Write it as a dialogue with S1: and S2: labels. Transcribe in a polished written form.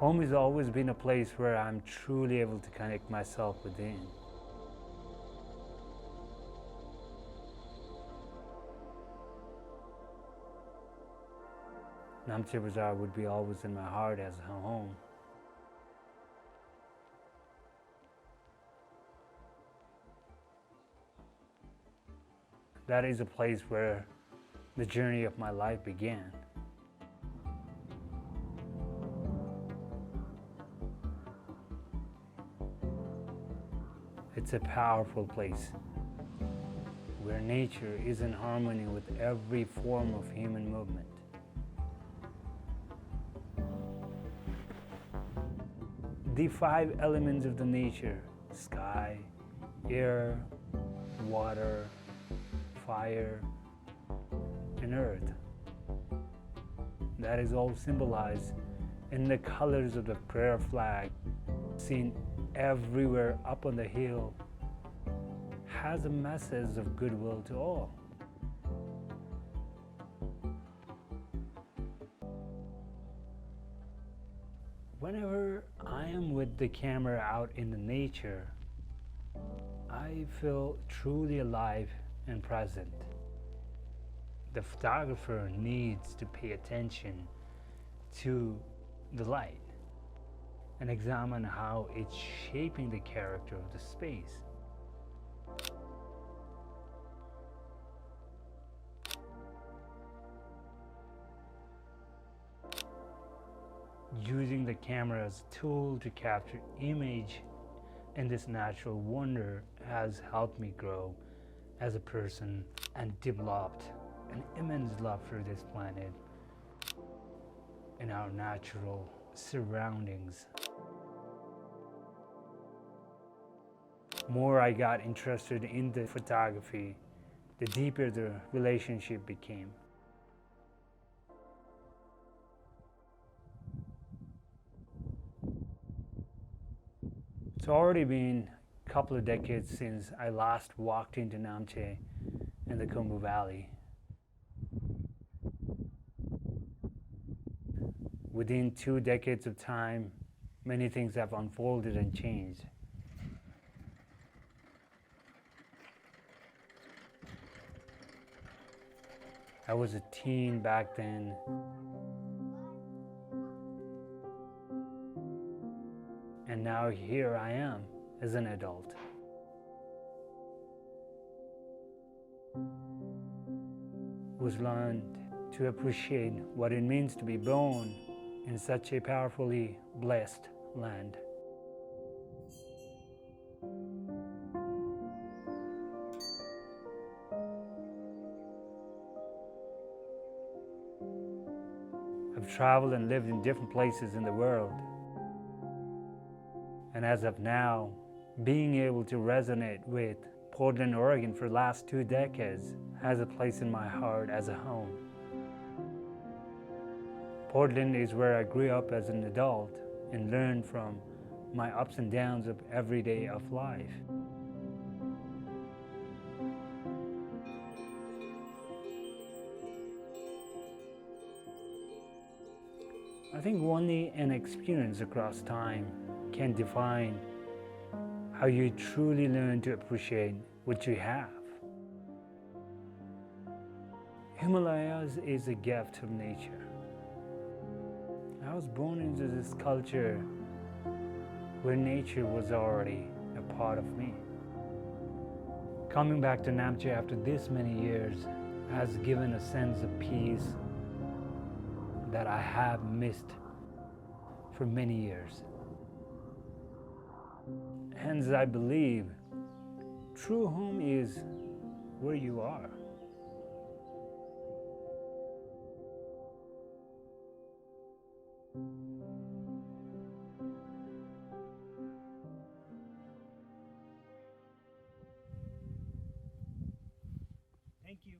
S1: Home has always been a place where I'm truly able to connect myself within. Namche Bazaar would be always in my heart as a home. That is a place where the journey of my life began. It's a powerful place where nature is in harmony with every form of human movement. The 5 elements of the nature: sky, air, water, fire, and earth. That is all symbolized in the colors of the prayer flag, seen everywhere up on the hill, has a message of goodwill to all. Whenever I am with the camera out in the nature, I feel truly alive and present. The photographer needs to pay attention to the light and examine how it's shaping the character of the space. Using the camera as a tool to capture image in this natural wonder has helped me grow as a person and developed an immense love for this planet and our natural surroundings. More I got interested in the photography, the deeper the relationship became. It's already been a couple of decades since I last walked into Namche in the Khumbu Valley. Within 2 decades of time, many things have unfolded and changed. I was a teen back then. And now here I am as an adult. Who's learned to appreciate what it means to be born in such a powerfully blessed land. I've traveled and lived in different places in the world. And as of now, being able to resonate with Portland, Oregon for the last 2 decades has a place in my heart as a home. Portland is where I grew up as an adult and learned from my ups and downs of every day of life. I think only an experience across time can define how you truly learn to appreciate what you have. Himalayas is a gift of nature. I was born into this culture where nature was already a part of me. Coming back to Namche after this many years has given a sense of peace that I have missed for many years. Hence, I believe true home is where you are. Thank you.